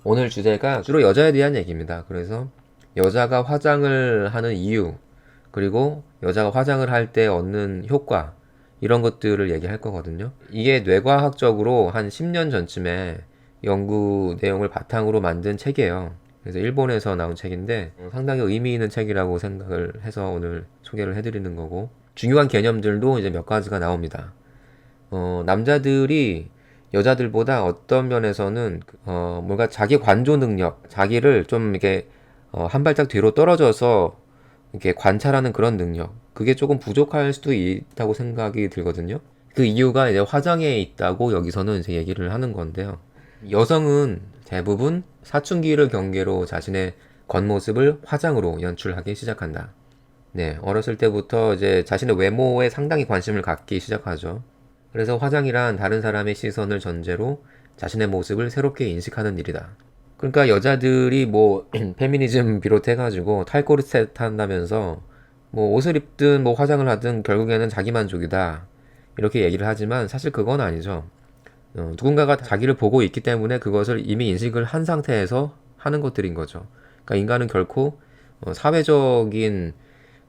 오늘 주제가 주로 여자에 대한 얘기입니다. 그래서 여자가 화장을 하는 이유, 그리고 여자가 화장을 할 때 얻는 효과, 이런 것들을 얘기할 거거든요. 이게 뇌과학적으로 한 10년 전쯤에 연구 내용을 바탕으로 만든 책이에요. 그래서 일본에서 나온 책인데 상당히 의미 있는 책이라고 생각을 해서 오늘 소개를 해드리는 거고, 중요한 개념들도 이제 몇 가지가 나옵니다. 남자들이 여자들보다 어떤 면에서는 뭔가 자기 관조 능력, 자기를 좀 이렇게 한 발짝 뒤로 떨어져서 이렇게 관찰하는 그런 능력, 그게 조금 부족할 수도 있다고 생각이 들거든요. 그 이유가 이제 화장에 있다고 여기서는 이제 얘기를 하는 건데요. 여성은 대부분 사춘기를 경계로 자신의 겉모습을 화장으로 연출하기 시작한다. 네, 어렸을 때부터 이제 자신의 외모에 상당히 관심을 갖기 시작하죠. 그래서 화장이란 다른 사람의 시선을 전제로 자신의 모습을 새롭게 인식하는 일이다. 그러니까 여자들이 뭐 페미니즘 비롯해가지고 탈코르셋 한다면서 뭐 옷을 입든 뭐 화장을 하든 결국에는 자기 만족이다, 이렇게 얘기를 하지만 사실 그건 아니죠. 누군가가 자기를 보고 있기 때문에 그것을 이미 인식을 한 상태에서 하는 것들인 거죠. 그러니까 인간은 결코 사회적인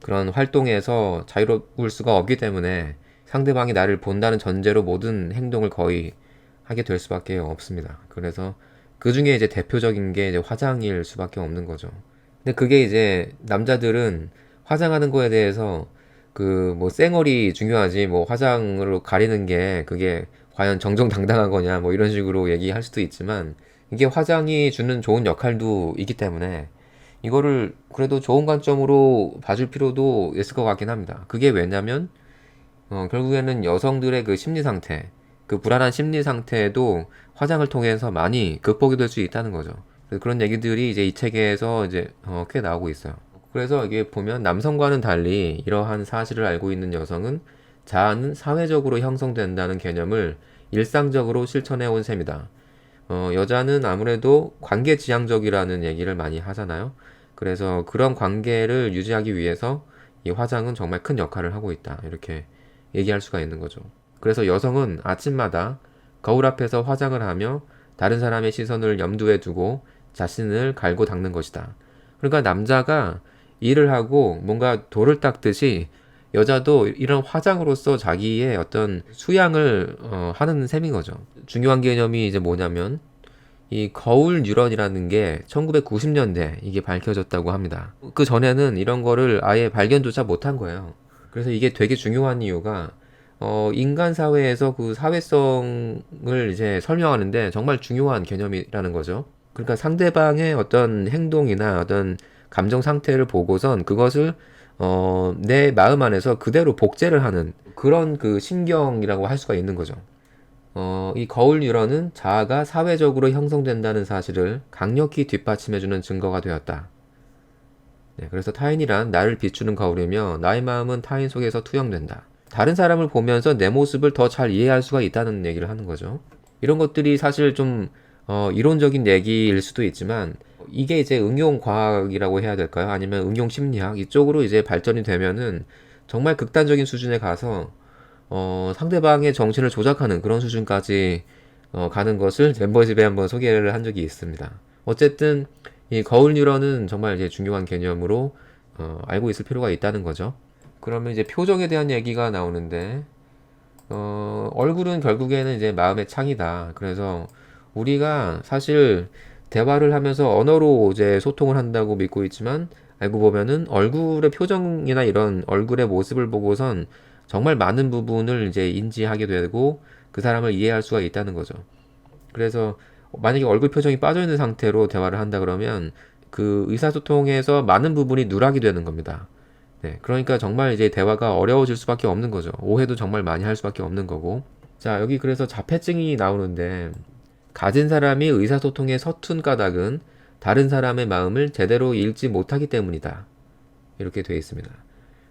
그런 활동에서 자유로울 수가 없기 때문에 상대방이 나를 본다는 전제로 모든 행동을 거의 하게 될 수밖에 없습니다. 그래서 그 중에 이제 대표적인 게 이제 화장일 수밖에 없는 거죠. 근데 그게 이제 남자들은 화장하는 거에 대해서 그 뭐 쌩얼이 중요하지 뭐 화장으로 가리는 게 그게 과연 정정당당한 거냐 뭐 이런 식으로 얘기할 수도 있지만, 이게 화장이 주는 좋은 역할도 있기 때문에 이거를 그래도 좋은 관점으로 봐줄 필요도 있을 것 같긴 합니다. 그게 왜냐면 결국에는 여성들의 그 심리 상태, 그 불안한 심리 상태도 화장을 통해서 많이 극복이 될 수 있다는 거죠. 그런 얘기들이 이제 이 책에서 이제 꽤 나오고 있어요. 그래서 이게 보면 남성과는 달리 이러한 사실을 알고 있는 여성은 자아는 사회적으로 형성된다는 개념을 일상적으로 실천해 온 셈이다. 여자는 아무래도 관계지향적이라는 얘기를 많이 하잖아요. 그래서 그런 관계를 유지하기 위해서 이 화장은 정말 큰 역할을 하고 있다, 이렇게 얘기할 수가 있는 거죠. 그래서 여성은 아침마다 거울 앞에서 화장을 하며 다른 사람의 시선을 염두에 두고 자신을 갈고 닦는 것이다. 그러니까 남자가 일을 하고 뭔가 돌을 닦듯이 여자도 이런 화장으로서 자기의 어떤 수양을 하는 셈인 거죠. 중요한 개념이 이제 뭐냐면 이 거울 뉴런이라는 게 1990년대 이게 밝혀졌다고 합니다. 그 전에는 이런 거를 아예 발견조차 못한 거예요. 그래서 이게 되게 중요한 이유가 인간 사회에서 그 사회성을 이제 설명하는데 정말 중요한 개념이라는 거죠. 그러니까 상대방의 어떤 행동이나 어떤 감정 상태를 보고선 그것을 내 마음 안에서 그대로 복제를 하는 그런 그 신경이라고 할 수가 있는 거죠. 이 거울 뉴런은 자아가 사회적으로 형성된다는 사실을 강력히 뒷받침해주는 증거가 되었다. 네, 그래서 타인이란 나를 비추는 거울이며 나의 마음은 타인 속에서 투영된다. 다른 사람을 보면서 내 모습을 더 잘 이해할 수가 있다는 얘기를 하는 거죠. 이런 것들이 사실 좀 이론적인 얘기일 수도 있지만 이게 이제 응용 과학이라고 해야 될까요? 아니면 응용 심리학 이쪽으로 이제 발전이 되면은 정말 극단적인 수준에 가서 상대방의 정신을 조작하는 그런 수준까지 가는 것을 멤버십에 한번 소개를 한 적이 있습니다. 어쨌든 이 거울 뉴런은 정말 이제 중요한 개념으로 알고 있을 필요가 있다는 거죠. 그러면 이제 표정에 대한 얘기가 나오는데 얼굴은 결국에는 이제 마음의 창이다. 그래서 우리가 사실 대화를 하면서 언어로 이제 소통을 한다고 믿고 있지만 알고 보면은 얼굴의 표정이나 이런 얼굴의 모습을 보고선 정말 많은 부분을 이제 인지하게 되고 그 사람을 이해할 수가 있다는 거죠. 그래서 만약에 얼굴 표정이 빠져 있는 상태로 대화를 한다 그러면 그 의사소통에서 많은 부분이 누락이 되는 겁니다. 네, 그러니까 정말 이제 대화가 어려워질 수밖에 없는 거죠. 오해도 정말 많이 할 수밖에 없는 거고. 자, 여기 그래서 자폐증이 나오는데 가진 사람이 의사소통에 서툰 까닭은 다른 사람의 마음을 제대로 읽지 못하기 때문이다. 이렇게 되어 있습니다.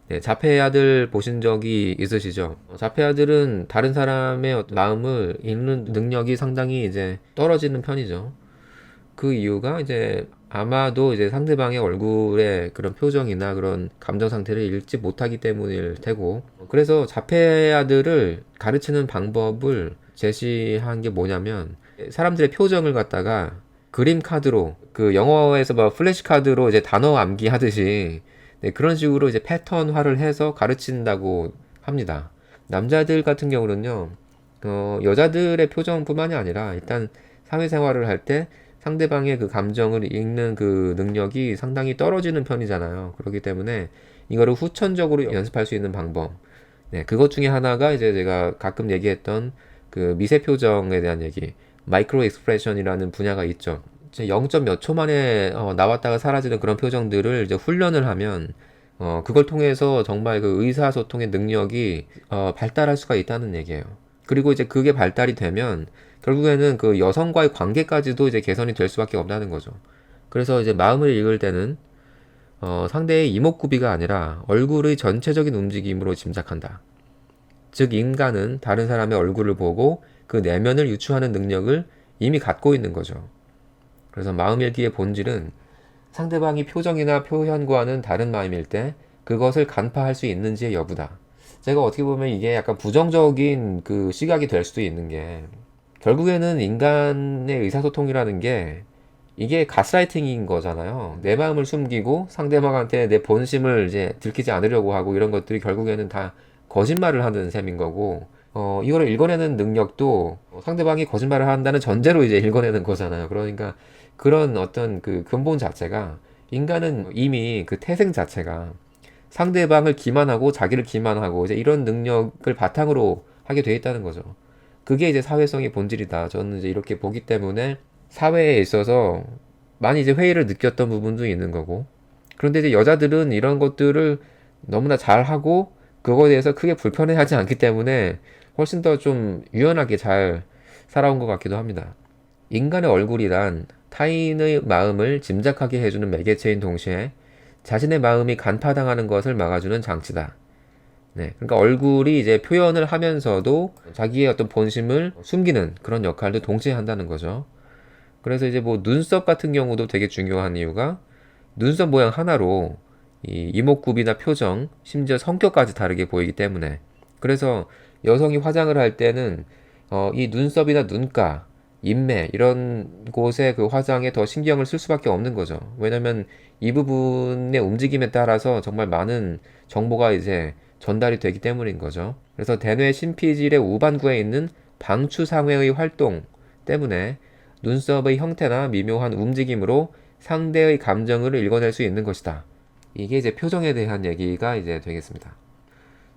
네, 자폐아들 보신 적이 있으시죠? 자폐아들은 다른 사람의 마음을 읽는 능력이 상당히 이제 떨어지는 편이죠. 그 이유가 이제 아마도 이제 상대방의 얼굴의 그런 표정이나 그런 감정 상태를 읽지 못하기 때문일 테고, 그래서 자폐아들을 가르치는 방법을 제시한 게 뭐냐면 사람들의 표정을 갖다가 그림 카드로 그 영어에서 뭐 플래시 카드로 이제 단어 암기 하듯이 네, 그런 식으로 이제 패턴화를 해서 가르친다고 합니다. 남자들 같은 경우는요, 여자들의 표정뿐만이 아니라 일단 사회생활을 할 때 상대방의 그 감정을 읽는 그 능력이 상당히 떨어지는 편이잖아요. 그렇기 때문에 이거를 후천적으로 연습할 수 있는 방법. 네, 그것 중에 하나가 이제 제가 가끔 얘기했던 그 미세 표정에 대한 얘기, 마이크로 익스프레션이라는 분야가 있죠. 0점 몇 초 만에 나왔다가 사라지는 그런 표정들을 이제 훈련을 하면 그걸 통해서 정말 그 의사소통의 능력이 발달할 수가 있다는 얘기예요. 그리고 이제 그게 발달이 되면 결국에는 그 여성과의 관계까지도 이제 개선이 될 수밖에 없다는 거죠. 그래서 이제 마음을 읽을 때는 상대의 이목구비가 아니라 얼굴의 전체적인 움직임으로 짐작한다. 즉, 인간은 다른 사람의 얼굴을 보고 그 내면을 유추하는 능력을 이미 갖고 있는 거죠. 그래서 마음 읽기의 본질은 상대방이 표정이나 표현과는 다른 마음일 때 그것을 간파할 수 있는지의 여부다. 제가 어떻게 보면 이게 약간 부정적인 그 시각이 될 수도 있는 게 결국에는 인간의 의사소통이라는 게 이게 가스라이팅인 거잖아요. 내 마음을 숨기고 상대방한테 내 본심을 이제 들키지 않으려고 하고 이런 것들이 결국에는 다 거짓말을 하는 셈인 거고, 이거를 읽어내는 능력도 상대방이 거짓말을 한다는 전제로 이제 읽어내는 거잖아요. 그러니까 그런 어떤 그 근본 자체가 인간은 이미 그 태생 자체가 상대방을 기만하고 자기를 기만하고 이제 이런 능력을 바탕으로 하게 돼 있다는 거죠. 그게 이제 사회성의 본질이다. 저는 이제 이렇게 보기 때문에 사회에 있어서 많이 이제 회의를 느꼈던 부분도 있는 거고. 그런데 이제 여자들은 이런 것들을 너무나 잘하고 그거에 대해서 크게 불편해하지 않기 때문에 훨씬 더 좀 유연하게 잘 살아온 것 같기도 합니다. 인간의 얼굴이란 타인의 마음을 짐작하게 해주는 매개체인 동시에 자신의 마음이 간파당하는 것을 막아주는 장치다. 네, 그러니까 얼굴이 이제 표현을 하면서도 자기의 어떤 본심을 숨기는 그런 역할도 동시에 한다는 거죠. 그래서 이제 뭐 눈썹 같은 경우도 되게 중요한 이유가 눈썹 모양 하나로 이 이목구비나 표정, 심지어 성격까지 다르게 보이기 때문에 그래서 여성이 화장을 할 때는 이 눈썹이나 눈가, 인매 이런 곳에 그 화장에 더 신경을 쓸 수밖에 없는 거죠. 왜냐면 이 부분의 움직임에 따라서 정말 많은 정보가 이제 전달이 되기 때문인 거죠. 그래서 대뇌 심피질의 우반구에 있는 방추상회의 활동 때문에 눈썹의 형태나 미묘한 움직임으로 상대의 감정을 읽어낼 수 있는 것이다. 이게 이제 표정에 대한 얘기가 이제 되겠습니다.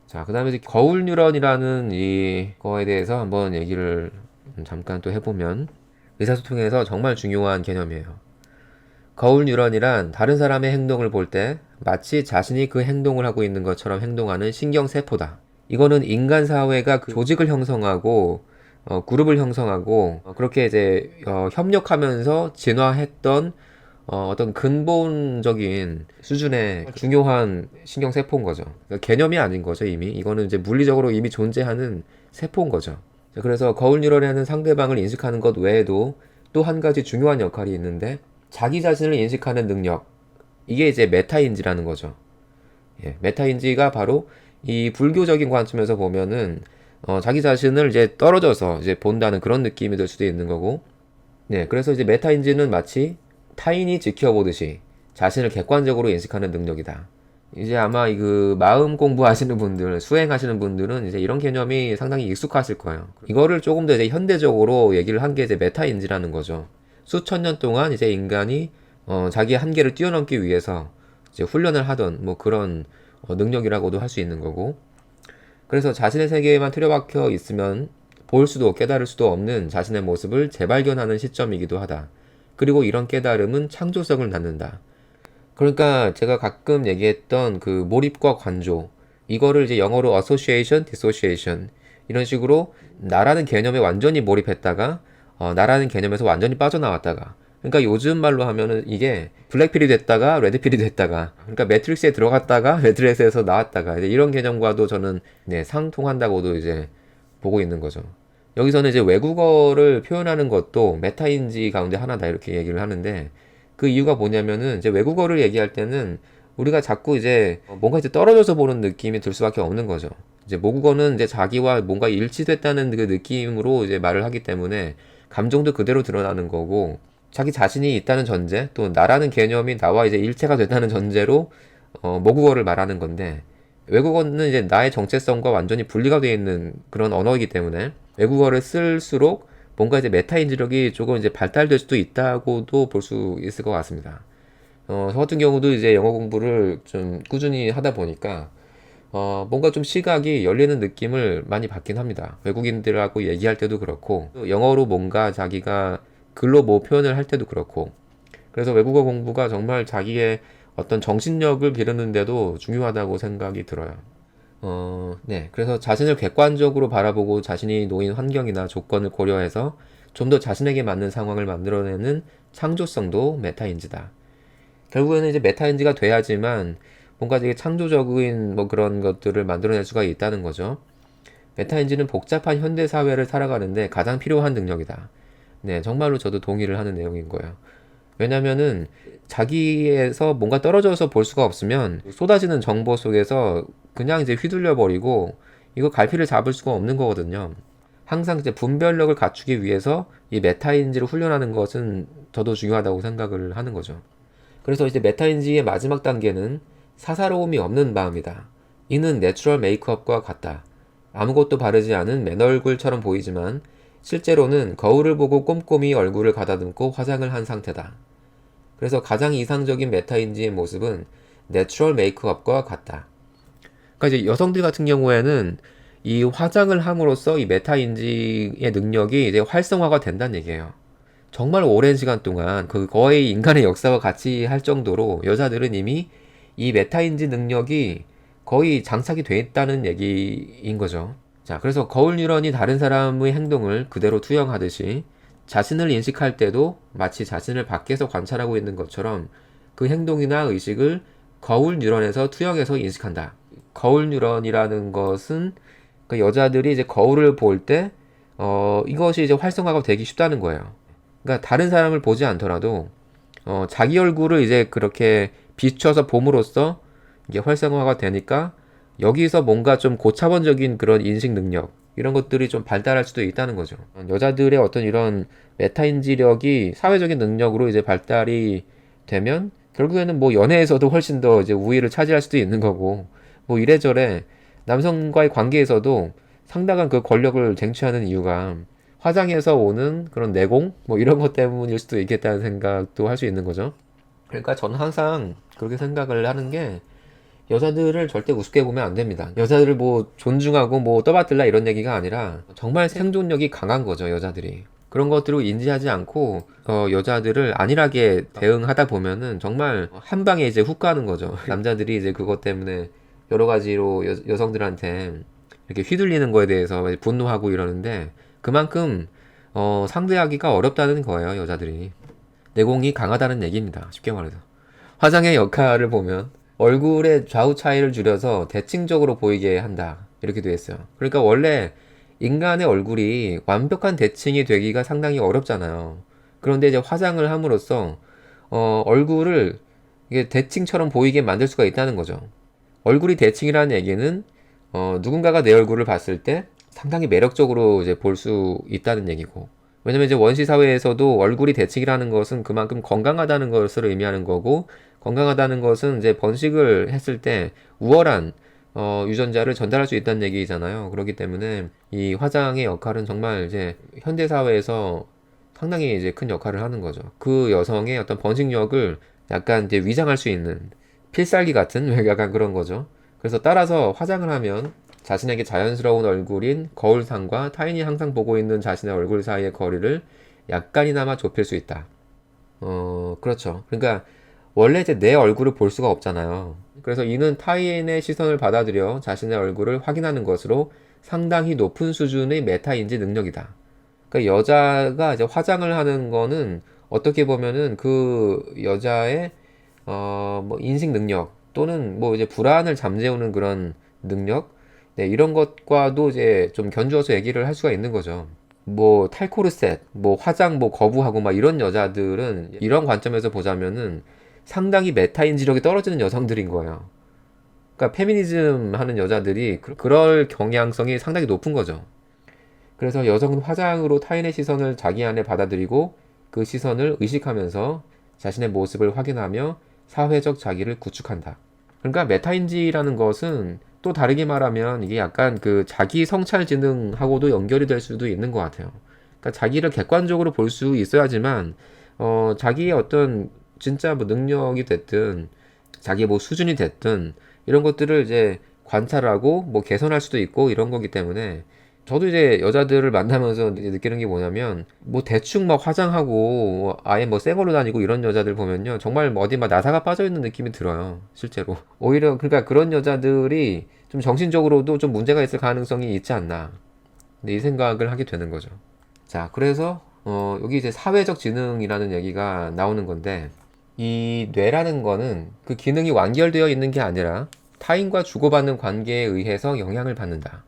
자, 그 다음에 이제 거울 뉴런이라는 이거에 대해서 한번 얘기를 잠깐 또 해보면 의사소통에서 정말 중요한 개념이에요. 거울 뉴런이란 다른 사람의 행동을 볼 때 마치 자신이 그 행동을 하고 있는 것처럼 행동하는 신경세포다. 이거는 인간 사회가 그 조직을 형성하고 그룹을 형성하고 그렇게 이제 협력하면서 진화했던 어떤 근본적인 수준의 중요한 신경세포인 거죠. 그러니까 개념이 아닌 거죠, 이미. 이거는 이제 물리적으로 이미 존재하는 세포인 거죠. 자, 그래서 거울 뉴런에는 상대방을 인식하는 것 외에도 또 한 가지 중요한 역할이 있는데 자기 자신을 인식하는 능력. 이게 이제 메타인지라는 거죠. 예, 메타인지가 바로 이 불교적인 관점에서 보면은 자기 자신을 이제 떨어져서 이제 본다는 그런 느낌이 들 수도 있는 거고, 네, 그래서 이제 메타인지는 마치 타인이 지켜보듯이 자신을 객관적으로 인식하는 능력이다. 이제 아마 그 마음 공부하시는 분들, 수행하시는 분들은 이제 이런 개념이 상당히 익숙하실 거예요. 이거를 조금 더 이제 현대적으로 얘기를 한 게 이제 메타인지라는 거죠. 수천 년 동안 이제 인간이 자기의 한계를 뛰어넘기 위해서 이제 훈련을 하던 뭐 그런 능력이라고도 할 수 있는 거고. 그래서 자신의 세계에만 틀어박혀 있으면 볼 수도 깨달을 수도 없는 자신의 모습을 재발견하는 시점이기도 하다. 그리고 이런 깨달음은 창조성을 낳는다. 그러니까 제가 가끔 얘기했던 그 몰입과 관조, 이거를 이제 영어로 association, dissociation 이런 식으로 나라는 개념에 완전히 몰입했다가 나라는 개념에서 완전히 빠져나왔다가, 그러니까 요즘 말로 하면은 이게 블랙필이 됐다가 레드필이 됐다가, 그러니까 매트릭스에 들어갔다가 매트릭스에서 나왔다가 이제 이런 개념과도 저는 네, 상통한다고도 이제 보고 있는 거죠. 여기서는 이제 외국어를 표현하는 것도 메타인지 가운데 하나다 이렇게 얘기를 하는데, 그 이유가 뭐냐면은 이제 외국어를 얘기할 때는 우리가 자꾸 이제 뭔가 이제 떨어져서 보는 느낌이 들 수밖에 없는 거죠. 이제 모국어는 이제 자기와 뭔가 일치됐다는 그 느낌으로 이제 말을 하기 때문에 감정도 그대로 드러나는 거고, 자기 자신이 있다는 전제, 또 나라는 개념이 나와 이제 일체가 됐다는 전제로 모국어를 말하는 건데, 외국어는 이제 나의 정체성과 완전히 분리가 되어 있는 그런 언어이기 때문에 외국어를 쓸수록 뭔가 이제 메타 인지력이 조금 이제 발달될 수도 있다고도 볼 수 있을 것 같습니다. 저 같은 경우도 이제 영어 공부를 좀 꾸준히 하다 보니까 뭔가 좀 시각이 열리는 느낌을 많이 받긴 합니다. 외국인들하고 얘기할 때도 그렇고, 또 영어로 뭔가 자기가 글로 뭐 표현을 할 때도 그렇고, 그래서 외국어 공부가 정말 자기의 어떤 정신력을 기르는데도 중요하다고 생각이 들어요. 네. 그래서 자신을 객관적으로 바라보고 자신이 놓인 환경이나 조건을 고려해서 좀 더 자신에게 맞는 상황을 만들어내는 창조성도 메타인지다. 결국에는 이제 메타인지가 돼야지만 뭔가 되게 창조적인 뭐 그런 것들을 만들어낼 수가 있다는 거죠. 메타인지는 복잡한 현대 사회를 살아가는데 가장 필요한 능력이다. 네, 정말로 저도 동의를 하는 내용인 거예요. 왜냐면은 자기에서 뭔가 떨어져서 볼 수가 없으면 쏟아지는 정보 속에서 그냥 이제 휘둘려 버리고 이거 갈피를 잡을 수가 없는 거거든요. 항상 이제 분별력을 갖추기 위해서 이 메타인지를 훈련하는 것은 저도 중요하다고 생각을 하는 거죠. 그래서 이제 메타인지의 마지막 단계는 사사로움이 없는 마음이다. 이는 내추럴 메이크업과 같다. 아무것도 바르지 않은 맨얼굴처럼 보이지만 실제로는 거울을 보고 꼼꼼히 얼굴을 가다듬고 화장을 한 상태다. 그래서 가장 이상적인 메타인지의 모습은 내추럴 메이크업과 같다. 그러니까 이제 여성들 같은 경우에는 이 화장을 함으로써 이 메타인지의 능력이 이제 활성화가 된다는 얘기예요. 정말 오랜 시간 동안 그 거의 인간의 역사와 같이 할 정도로 여자들은 이미 이 메타인지 능력이 거의 장착이 돼 있다는 얘기인 거죠. 자, 그래서 거울 뉴런이 다른 사람의 행동을 그대로 투영하듯이 자신을 인식할 때도 마치 자신을 밖에서 관찰하고 있는 것처럼 그 행동이나 의식을 거울 뉴런에서 투영해서 인식한다. 거울 뉴런이라는 것은 그 여자들이 이제 거울을 볼 때, 이것이 이제 활성화가 되기 쉽다는 거예요. 그러니까 다른 사람을 보지 않더라도, 자기 얼굴을 이제 그렇게 비춰서 봄으로써 이게 활성화가 되니까 여기서 뭔가 좀 고차원적인 그런 인식 능력, 이런 것들이 좀 발달할 수도 있다는 거죠. 여자들의 어떤 이런 메타인지력이 사회적인 능력으로 이제 발달이 되면 결국에는 뭐 연애에서도 훨씬 더 이제 우위를 차지할 수도 있는 거고, 뭐 이래저래 남성과의 관계에서도 상당한 그 권력을 쟁취하는 이유가 화장에서 오는 그런 내공? 뭐 이런 것 때문일 수도 있겠다는 생각도 할 수 있는 거죠. 그러니까 저는 항상 그렇게 생각을 하는 게 여자들을 절대 우습게 보면 안 됩니다. 여자들을 뭐 존중하고 뭐 떠받들라 이런 얘기가 아니라 정말 생존력이 강한 거죠, 여자들이. 그런 것들을 인지하지 않고 여자들을 안일하게 대응하다 보면은 정말 한 방에 이제 훅 가는 거죠. 남자들이 이제 그것 때문에 여러 가지로 여성들한테 이렇게 휘둘리는 거에 대해서 분노하고 이러는데 그만큼 상대하기가 어렵다는 거예요, 여자들이. 내공이 강하다는 얘기입니다. 쉽게 말해서. 화장의 역할을 보면 얼굴의 좌우 차이를 줄여서 대칭적으로 보이게 한다. 이렇게 되어 있어요. 그러니까 원래 인간의 얼굴이 완벽한 대칭이 되기가 상당히 어렵잖아요. 그런데 이제 화장을 함으로써 얼굴을 이게 대칭처럼 보이게 만들 수가 있다는 거죠. 얼굴이 대칭이라는 얘기는 누군가가 내 얼굴을 봤을 때 상당히 매력적으로 이제 볼 수 있다는 얘기고. 왜냐면 이제 원시 사회에서도 얼굴이 대칭이라는 것은 그만큼 건강하다는 것을 의미하는 거고, 건강하다는 것은 이제 번식을 했을 때 우월한 유전자를 전달할 수 있다는 얘기잖아요. 그렇기 때문에 이 화장의 역할은 정말 이제 현대 사회에서 상당히 이제 큰 역할을 하는 거죠. 그 여성의 어떤 번식력을 약간 이제 위장할 수 있는 필살기 같은 약간 그런 거죠. 그래서 따라서 화장을 하면 자신에게 자연스러운 얼굴인 거울상과 타인이 항상 보고 있는 자신의 얼굴 사이의 거리를 약간이나마 좁힐 수 있다. 그렇죠. 그러니까 원래 이제 내 얼굴을 볼 수가 없잖아요. 그래서 이는 타인의 시선을 받아들여 자신의 얼굴을 확인하는 것으로 상당히 높은 수준의 메타인지 능력이다. 그러니까 여자가 이제 화장을 하는 거는 어떻게 보면은 그 여자의 뭐 인식 능력 또는 뭐 이제 불안을 잠재우는 그런 능력, 네, 이런 것과도 이제 좀 견주어서 얘기를 할 수가 있는 거죠. 뭐 탈코르셋, 뭐 화장 뭐 거부하고 막 이런 여자들은 이런 관점에서 보자면은 상당히 메타인지력이 떨어지는 여성들인 거예요. 그러니까 페미니즘 하는 여자들이 그럴 경향성이 상당히 높은 거죠. 그래서 여성은 화장으로 타인의 시선을 자기 안에 받아들이고 그 시선을 의식하면서 자신의 모습을 확인하며 사회적 자기를 구축한다. 그러니까 메타인지라는 것은 또 다르게 말하면 이게 약간 그 자기 성찰 지능하고도 연결이 될 수도 있는 것 같아요. 그러니까 자기를 객관적으로 볼 수 있어야지만 자기의 어떤 진짜 뭐 능력이 됐든 자기 뭐 수준이 됐든 이런 것들을 이제 관찰하고 뭐 개선할 수도 있고 이런 거기 때문에 저도 이제 여자들을 만나면서 이제 느끼는 게 뭐냐면 뭐 대충 막 화장하고 아예 뭐 쌩얼로 다니고 이런 여자들 보면요 정말 뭐 어디 막 나사가 빠져 있는 느낌이 들어요 실제로. 오히려 그러니까 그런 여자들이 좀 정신적으로도 좀 문제가 있을 가능성이 있지 않나, 근데 이 생각을 하게 되는 거죠. 자, 그래서 여기 이제 사회적 지능이라는 얘기가 나오는 건데, 이 뇌라는 거는 그 기능이 완결되어 있는 게 아니라 타인과 주고받는 관계에 의해서 영향을 받는다.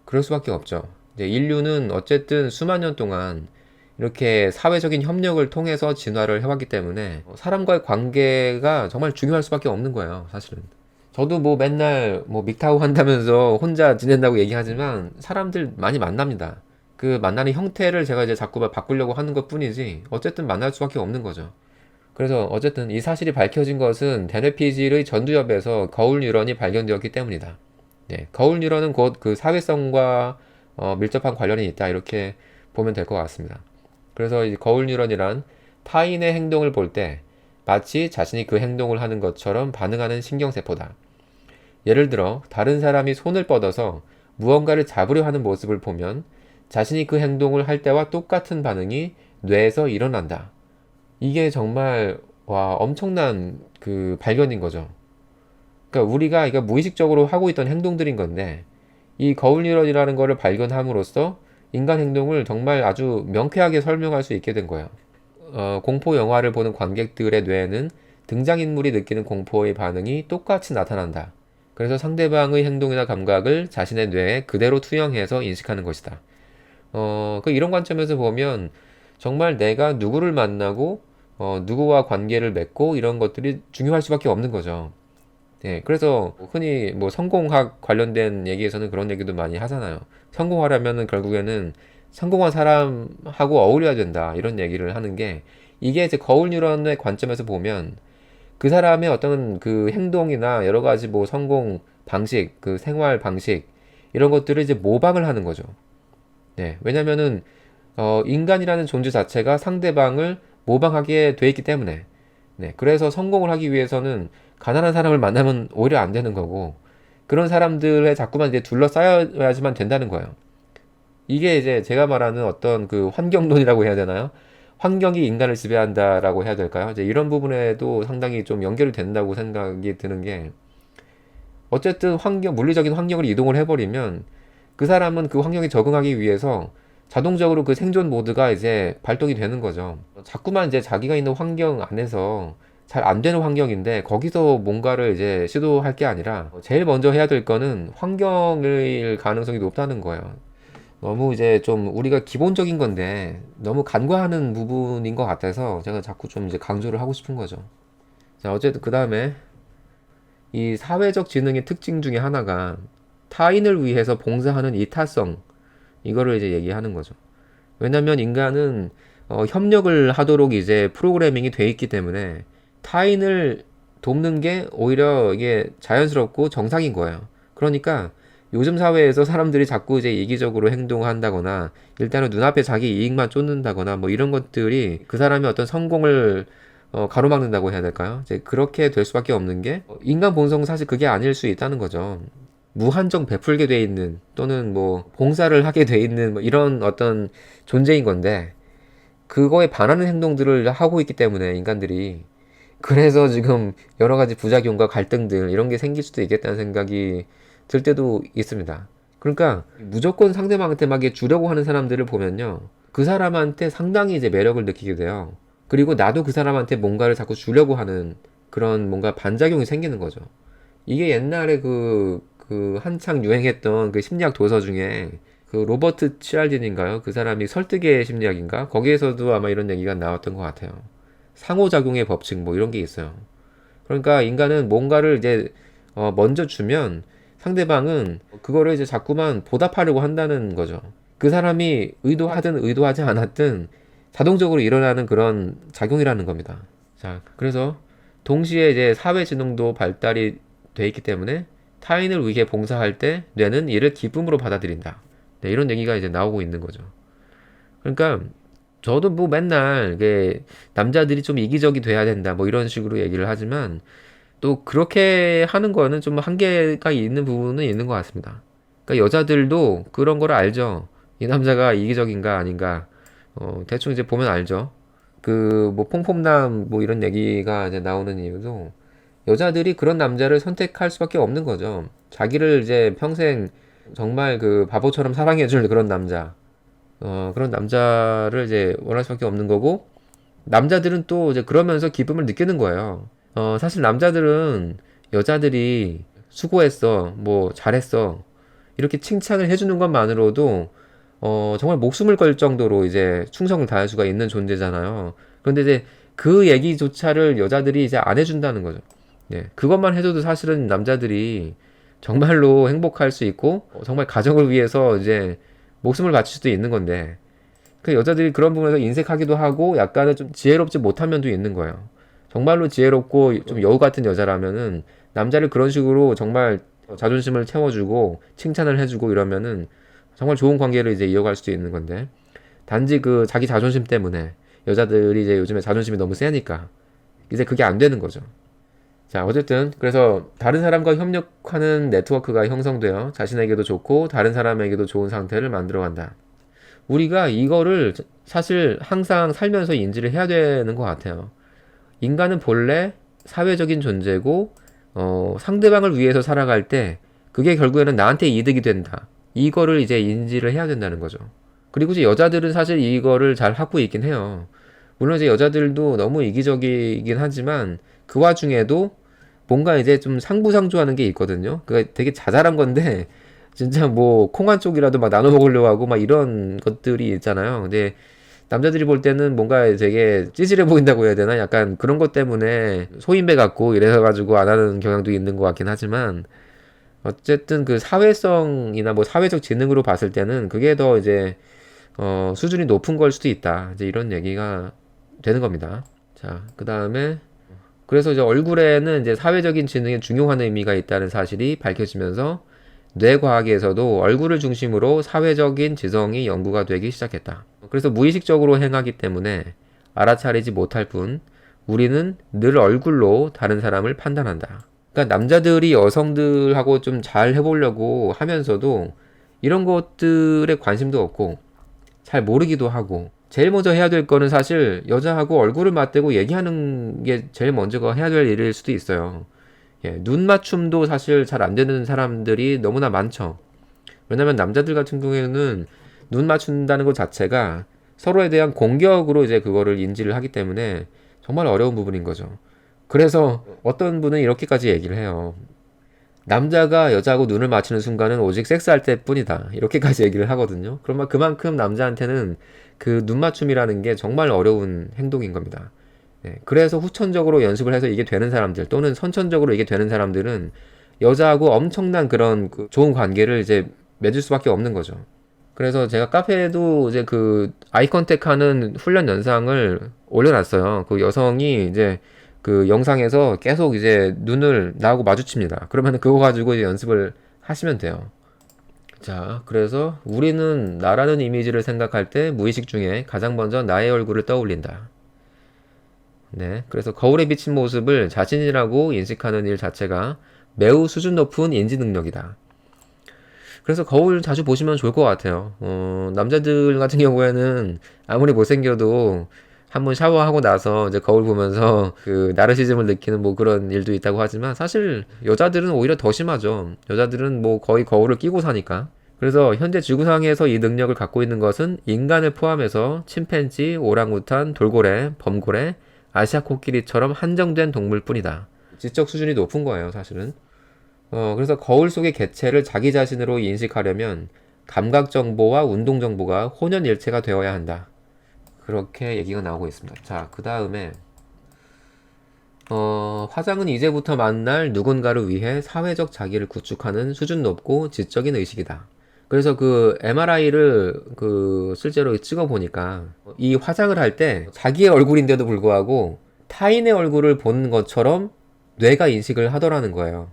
그럴 수밖에 없죠. 이제 인류는 어쨌든 수만 년 동안 이렇게 사회적인 협력을 통해서 진화를 해왔기 때문에 사람과의 관계가 정말 중요할 수밖에 없는 거예요, 사실은. 저도 뭐 맨날 뭐 믹타오 한다면서 혼자 지낸다고 얘기하지만 사람들 많이 만납니다. 그 만나는 형태를 제가 이제 자꾸 바꾸려고 하는 것 뿐이지 어쨌든 만날 수밖에 없는 거죠. 그래서 어쨌든 이 사실이 밝혀진 것은 대뇌피질의 전두엽에서 거울 뉴런이 발견되었기 때문이다. 네, 거울 뉴런은 곧 그 사회성과 밀접한 관련이 있다 이렇게 보면 될 것 같습니다. 그래서 이 거울 뉴런이란 타인의 행동을 볼 때 마치 자신이 그 행동을 하는 것처럼 반응하는 신경세포다. 예를 들어 다른 사람이 손을 뻗어서 무언가를 잡으려 하는 모습을 보면 자신이 그 행동을 할 때와 똑같은 반응이 뇌에서 일어난다. 이게 정말 와 엄청난 그 발견인 거죠. 그러니까 우리가 이거 무의식적으로 하고 있던 행동들인 건데 이 거울 뉴런이라는 거를 발견함으로써 인간 행동을 정말 아주 명쾌하게 설명할 수 있게 된 거예요. 공포 영화를 보는 관객들의 뇌에는 등장인물이 느끼는 공포의 반응이 똑같이 나타난다. 그래서 상대방의 행동이나 감각을 자신의 뇌에 그대로 투영해서 인식하는 것이다. 그 이런 관점에서 보면 정말 내가 누구를 만나고 누구와 관계를 맺고 이런 것들이 중요할 수밖에 없는 거죠. 네, 그래서 흔히 뭐 성공학 관련된 얘기에서는 그런 얘기도 많이 하잖아요. 성공하려면은 결국에는 성공한 사람하고 어울려야 된다 이런 얘기를 하는 게 이게 이제 거울 뉴런의 관점에서 보면 그 사람의 어떤 그 행동이나 여러 가지 뭐 성공 방식, 그 생활 방식 이런 것들을 이제 모방을 하는 거죠. 네, 왜냐면은 인간이라는 존재 자체가 상대방을 모방하게 돼 있기 때문에. 네, 그래서 성공을 하기 위해서는 가난한 사람을 만나면 오히려 안 되는 거고 그런 사람들에 자꾸만 이제 둘러싸여야지만 된다는 거예요. 이게 이제 제가 말하는 어떤 그 환경론이라고 해야 되나요? 환경이 인간을 지배한다라고 해야 될까요? 이제 이런 부분에도 상당히 좀 연결이 된다고 생각이 드는 게 어쨌든 물리적인 환경을 이동을 해버리면 그 사람은 그 환경에 적응하기 위해서 자동적으로 그 생존 모드가 이제 발동이 되는 거죠. 자꾸만 이제 자기가 있는 환경 안에서 잘 안 되는 환경인데 거기서 뭔가를 이제 시도할 게 아니라 제일 먼저 해야 될 거는 환경일 가능성이 높다는 거예요. 너무 이제 좀 우리가 기본적인 건데 너무 간과하는 부분인 것 같아서 제가 자꾸 좀 이제 강조를 하고 싶은 거죠. 자, 어쨌든 그 다음에 이 사회적 지능의 특징 중에 하나가 타인을 위해서 봉사하는 이타성, 이거를 이제 얘기하는 거죠. 왜냐면 인간은 협력을 하도록 이제 프로그래밍이 돼 있기 때문에 타인을 돕는 게 오히려 이게 자연스럽고 정상인 거예요. 그러니까 요즘 사회에서 사람들이 자꾸 이제 이기적으로 행동한다거나 일단은 눈앞에 자기 이익만 쫓는다거나 뭐 이런 것들이 그 사람의 어떤 성공을 가로막는다고 해야 될까요? 이제 그렇게 될 수밖에 없는 게 인간 본성은 사실 그게 아닐 수 있다는 거죠. 무한정 베풀게 돼 있는 또는 뭐 봉사를 하게 돼 있는 뭐 이런 어떤 존재인 건데 그거에 반하는 행동들을 하고 있기 때문에 인간들이 그래서 지금 여러 가지 부작용과 갈등들 이런 게 생길 수도 있겠다는 생각이 들 때도 있습니다. 그러니까 무조건 상대방한테 막 이렇게 주려고 하는 사람들을 보면요. 그 사람한테 상당히 이제 매력을 느끼게 돼요. 그리고 나도 그 사람한테 뭔가를 자꾸 주려고 하는 그런 뭔가 반작용이 생기는 거죠. 이게 옛날에 그 한창 유행했던 그 심리학 도서 중에 그 로버트 치알딘인가요? 그 사람이 설득의 심리학인가? 거기에서도 아마 이런 얘기가 나왔던 것 같아요. 상호작용의 법칙 뭐 이런 게 있어요. 그러니까 인간은 뭔가를 이제 먼저 주면 상대방은 그거를 이제 자꾸만 보답하려고 한다는 거죠. 그 사람이 의도하든 의도하지 않았든 자동적으로 일어나는 그런 작용이라는 겁니다. 자, 그래서 동시에 이제 사회 지능도 발달이 돼 있기 때문에 타인을 위해 봉사할 때 뇌는 이를 기쁨으로 받아들인다. 네, 이런 얘기가 이제 나오고 있는 거죠. 그러니까 저도 뭐 맨날 이게 남자들이 좀 이기적이 돼야 된다 뭐 이런 식으로 얘기를 하지만 또 그렇게 하는 거는 좀 한계가 있는 부분은 있는 것 같습니다. 그러니까 여자들도 그런 걸 알죠. 이 남자가 이기적인가 아닌가. 대충 이제 보면 알죠. 그 뭐 폼폼남 뭐 이런 얘기가 이제 나오는 이유도 여자들이 그런 남자를 선택할 수밖에 없는 거죠. 자기를 이제 평생 정말 그 바보처럼 사랑해줄 그런 남자. 그런 남자를 이제 원할 수밖에 없는 거고, 남자들은 또 이제 그러면서 기쁨을 느끼는 거예요. 사실 남자들은 여자들이 수고했어, 뭐 잘했어, 이렇게 칭찬을 해주는 것만으로도 정말 목숨을 걸 정도로 이제 충성을 다할 수가 있는 존재잖아요. 그런데 이제 그 얘기조차를 여자들이 이제 안 해준다는 거죠. 예, 그것만 해줘도 사실은 남자들이 정말로 행복할 수 있고, 정말 가정을 위해서 이제 목숨을 바칠 수도 있는 건데, 그 여자들이 그런 부분에서 인색하기도 하고, 약간은 좀 지혜롭지 못한 면도 있는 거예요. 정말로 지혜롭고 좀 여우 같은 여자라면은, 남자를 그런 식으로 정말 자존심을 채워주고, 칭찬을 해주고 이러면은, 정말 좋은 관계를 이제 이어갈 수도 있는 건데, 단지 그 자기 자존심 때문에, 여자들이 이제 요즘에 자존심이 너무 세니까, 이제 그게 안 되는 거죠. 자, 어쨌든 그래서 다른 사람과 협력하는 네트워크가 형성되어 자신에게도 좋고 다른 사람에게도 좋은 상태를 만들어간다. 우리가 이거를 사실 항상 살면서 인지를 해야 되는 것 같아요. 인간은 본래 사회적인 존재고 상대방을 위해서 살아갈 때 그게 결국에는 나한테 이득이 된다. 이거를 이제 인지를 해야 된다는 거죠. 그리고 이제 여자들은 사실 이거를 잘 하고 있긴 해요. 물론 이제 여자들도 너무 이기적이긴 하지만 그 와중에도 뭔가 이제 좀 상부상조하는 게 있거든요. 그게 되게 자잘한 건데 진짜 뭐 콩 한 쪽이라도 막 나눠 먹으려고 하고 막 이런 것들이 있잖아요. 근데 남자들이 볼 때는 뭔가 되게 찌질해 보인다고 해야 되나? 약간 그런 것 때문에 소인배 같고 이래서 가지고 안 하는 경향도 있는 것 같긴 하지만 어쨌든 그 사회성이나 뭐 사회적 지능으로 봤을 때는 그게 더 이제 수준이 높은 걸 수도 있다. 이제 이런 얘기가 되는 겁니다. 자, 그 다음에 그래서 이제 얼굴에는 이제 사회적인 지능에 중요한 의미가 있다는 사실이 밝혀지면서 뇌과학에서도 얼굴을 중심으로 사회적인 지성이 연구가 되기 시작했다. 그래서 무의식적으로 행하기 때문에 알아차리지 못할 뿐 우리는 늘 얼굴로 다른 사람을 판단한다. 그러니까 남자들이 여성들하고 좀 잘 해보려고 하면서도 이런 것들에 관심도 없고 잘 모르기도 하고 제일 먼저 해야 될 거는 사실 여자하고 얼굴을 맞대고 얘기하는 게 제일 먼저 해야 될 일일 수도 있어요. 예, 눈 맞춤도 사실 잘 안 되는 사람들이 너무나 많죠. 왜냐면 남자들 같은 경우에는 눈 맞춘다는 것 자체가 서로에 대한 공격으로 이제 그거를 인지를 하기 때문에 정말 어려운 부분인 거죠. 그래서 어떤 분은 이렇게까지 얘기를 해요. 남자가 여자하고 눈을 맞추는 순간은 오직 섹스할 때뿐이다. 이렇게까지 얘기를 하거든요. 그러면 그만큼 남자한테는 그 눈 맞춤이라는 게 정말 어려운 행동인 겁니다. 네, 그래서 후천적으로 연습을 해서 이게 되는 사람들 또는 선천적으로 이게 되는 사람들은 여자하고 엄청난 그런 그 좋은 관계를 이제 맺을 수밖에 없는 거죠. 그래서 제가 카페에도 이제 그 아이 컨택 하는 훈련 영상을 올려놨어요. 그 여성이 이제 그 영상에서 계속 이제 눈을 나하고 마주칩니다. 그러면 그거 가지고 이제 연습을 하시면 돼요. 자, 그래서 우리는 나라는 이미지를 생각할 때 무의식 중에 가장 먼저 나의 얼굴을 떠올린다. 네, 그래서 거울에 비친 모습을 자신이라고 인식하는 일 자체가 매우 수준 높은 인지 능력이다. 그래서 거울 자주 보시면 좋을 것 같아요. 남자들 같은 경우에는 아무리 못생겨도 한번 샤워하고 나서 이제 거울 보면서 그 나르시즘을 느끼는 뭐 그런 일도 있다고 하지만 사실 여자들은 오히려 더 심하죠. 여자들은 뭐 거의 거울을 끼고 사니까. 그래서 현재 지구상에서 이 능력을 갖고 있는 것은 인간을 포함해서 침팬지, 오랑우탄, 돌고래, 범고래, 아시아 코끼리처럼 한정된 동물뿐이다. 지적 수준이 높은 거예요, 사실은. 그래서 거울 속의 개체를 자기 자신으로 인식하려면 감각 정보와 운동 정보가 혼연일체가 되어야 한다. 그렇게 얘기가 나오고 있습니다. 자, 그 다음에 화장은 이제부터 만날 누군가를 위해 사회적 자기를 구축하는 수준 높고 지적인 의식이다. 그래서 그 MRI를 그 실제로 찍어 보니까 이 화장을 할 때 자기의 얼굴인데도 불구하고 타인의 얼굴을 보는 것처럼 뇌가 인식을 하더라는 거예요.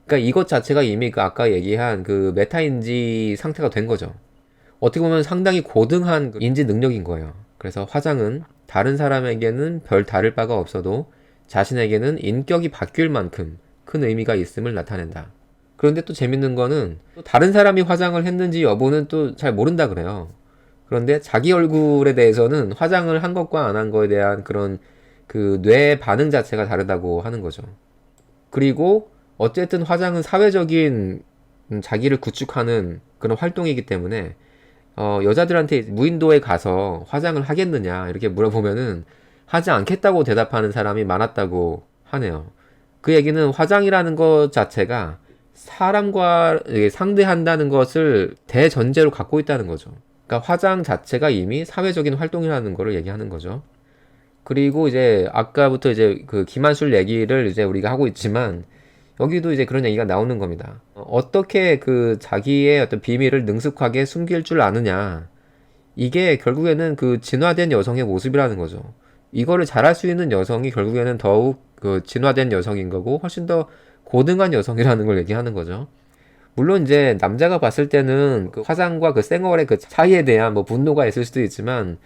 그러니까 이것 자체가 이미 그 아까 얘기한 그 메타인지 상태가 된 거죠. 어떻게 보면 상당히 고등한 그 인지 능력인 거예요. 그래서 화장은 다른 사람에게는 별 다를 바가 없어도 자신에게는 인격이 바뀔 만큼 큰 의미가 있음을 나타낸다. 그런데 또 재밌는 거는 또 다른 사람이 화장을 했는지 여부는 또 잘 모른다 그래요. 그런데 자기 얼굴에 대해서는 화장을 한 것과 안 한 거에 대한 그런 그 뇌 반응 자체가 다르다고 하는 거죠. 그리고 어쨌든 화장은 사회적인 자기를 구축하는 그런 활동이기 때문에 여자들한테 무인도에 가서 화장을 하겠느냐 이렇게 물어보면은 하지 않겠다고 대답하는 사람이 많았다고 하네요. 그 얘기는 화장이라는 것 자체가 사람과 상대한다는 것을 대전제로 갖고 있다는 거죠. 그러니까 화장 자체가 이미 사회적인 활동이라는 것을 얘기하는 거죠. 그리고 이제 아까부터 이제 그 김한술 얘기를 이제 우리가 하고 있지만 여기도 이제 그런 얘기가 나오는 겁니다. 어떻게 그 자기의 어떤 비밀을 능숙하게 숨길 줄 아느냐. 이게 결국에는 그 진화된 여성의 모습이라는 거죠. 이거를 잘할 수 있는 여성이 결국에는 더욱 그 진화된 여성인 거고 훨씬 더 고등한 여성이라는 걸 얘기하는 거죠. 물론 이제 남자가 봤을 때는 그 화장과 그 생얼의 그 차이에 대한 뭐 분노가 있을 수도 있지만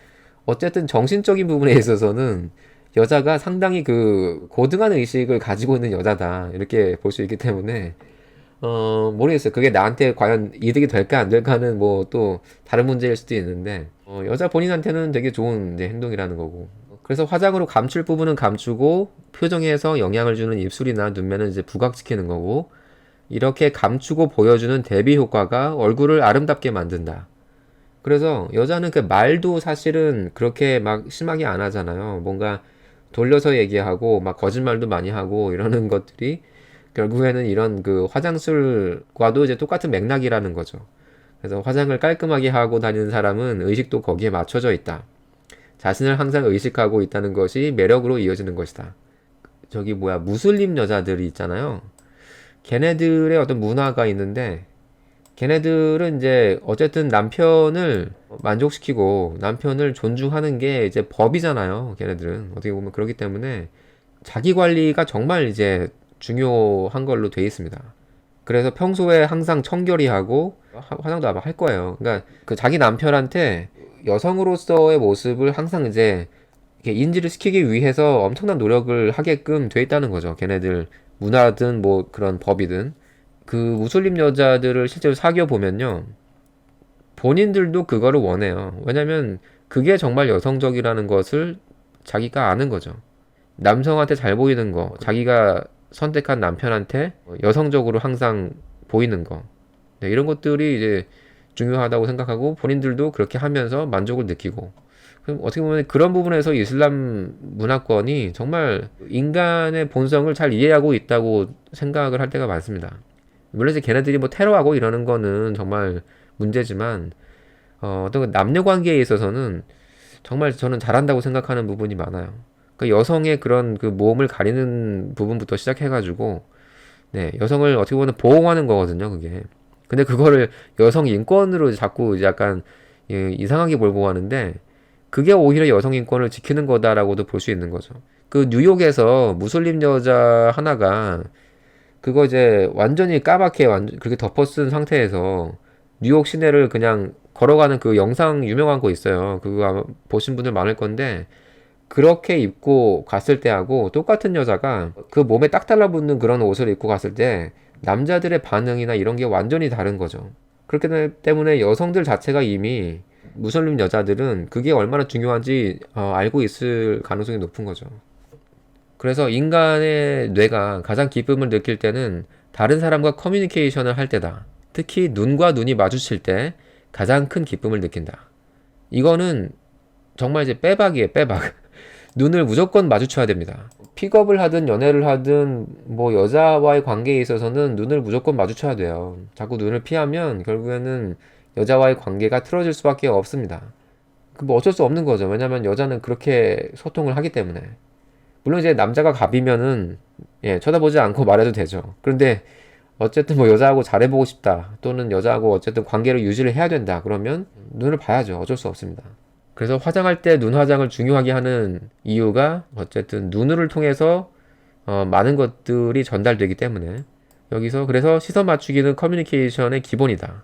어쨌든 정신적인 부분에 있어서는 여자가 상당히 그 고등한 의식을 가지고 있는 여자다 이렇게 볼 수 있기 때문에 모르겠어요. 그게 나한테 과연 이득이 될까 안 될까는 뭐 또 다른 문제일 수도 있는데 여자 본인한테는 되게 좋은 이제 행동이라는 거고. 그래서 화장으로 감출 부분은 감추고 표정에서 영향을 주는 입술이나 눈매는 이제 부각시키는 거고 이렇게 감추고 보여주는 대비 효과가 얼굴을 아름답게 만든다. 그래서 여자는 그 말도 사실은 그렇게 막 심하게 안 하잖아요. 뭔가 돌려서 얘기하고 막 거짓말도 많이 하고 이러는 것들이 결국에는 이런 그 화장술과도 이제 똑같은 맥락이라는 거죠. 그래서 화장을 깔끔하게 하고 다니는 사람은 의식도 거기에 맞춰져 있다. 자신을 항상 의식하고 있다는 것이 매력으로 이어지는 것이다. 저기 뭐야 무슬림 여자들이 있잖아요. 걔네들의 어떤 문화가 있는데 걔네들은 이제 어쨌든 남편을 만족시키고 남편을 존중하는 게 이제 법이잖아요. 걔네들은 어떻게 보면 그렇기 때문에 자기 관리가 정말 이제 중요한 걸로 돼 있습니다. 그래서 평소에 항상 청결히 하고 화장도 아마 할 거예요. 그러니까 그 자기 남편한테 여성으로서의 모습을 항상 이제 이렇게 인지를 시키기 위해서 엄청난 노력을 하게끔 돼 있다는 거죠. 걔네들 문화든 뭐 그런 법이든. 그 무슬림 여자들을 실제로 사귀어 보면요. 본인들도 그거를 원해요. 왜냐면 그게 정말 여성적이라는 것을 자기가 아는 거죠. 남성한테 잘 보이는 거, 자기가 선택한 남편한테 여성적으로 항상 보이는 거. 네, 이런 것들이 이제 중요하다고 생각하고 본인들도 그렇게 하면서 만족을 느끼고. 그럼 어떻게 보면 그런 부분에서 이슬람 문화권이 정말 인간의 본성을 잘 이해하고 있다고 생각을 할 때가 많습니다. 물론 이제 걔네들이 뭐 테러하고 이러는 거는 정말 문제지만 어떤 그 남녀 관계에 있어서는 정말 저는 잘한다고 생각하는 부분이 많아요. 그 여성의 그런 그 모험을 가리는 부분부터 시작해가지고 네 여성을 어떻게 보면 보호하는 거거든요 그게. 근데 그거를 여성 인권으로 자꾸 이제 약간 이상하게 몰고 가는데 그게 오히려 여성 인권을 지키는 거다라고도 볼 수 있는 거죠. 그 뉴욕에서 무슬림 여자 하나가 그거 이제 완전히 까맣게 그렇게 덮어 쓴 상태에서 뉴욕 시내를 그냥 걸어가는 그 영상 유명한 거 있어요. 그거 아마 보신 분들 많을 건데 그렇게 입고 갔을 때하고 똑같은 여자가 그 몸에 딱 달라붙는 그런 옷을 입고 갔을 때 남자들의 반응이나 이런 게 완전히 다른 거죠. 그렇기 때문에 여성들 자체가 이미 무슬림 여자들은 그게 얼마나 중요한지 알고 있을 가능성이 높은 거죠. 그래서 인간의 뇌가 가장 기쁨을 느낄 때는 다른 사람과 커뮤니케이션을 할 때다. 특히 눈과 눈이 마주칠 때 가장 큰 기쁨을 느낀다. 이거는 정말 이제 빼박이에요, 빼박. 눈을 무조건 마주쳐야 됩니다. 픽업을 하든 연애를 하든 뭐 여자와의 관계에 있어서는 눈을 무조건 마주쳐야 돼요. 자꾸 눈을 피하면 결국에는 여자와의 관계가 틀어질 수밖에 없습니다. 그 뭐 어쩔 수 없는 거죠. 왜냐면 여자는 그렇게 소통을 하기 때문에. 물론 이제 남자가 갑이면은 예, 쳐다보지 않고 말해도 되죠. 그런데 어쨌든 뭐 여자하고 잘해보고 싶다. 또는 여자하고 어쨌든 관계를 유지를 해야 된다. 그러면 눈을 봐야죠. 어쩔 수 없습니다. 그래서 화장할 때 눈 화장을 중요하게 하는 이유가 어쨌든 눈을 통해서 많은 것들이 전달되기 때문에 여기서 그래서 시선 맞추기는 커뮤니케이션의 기본이다.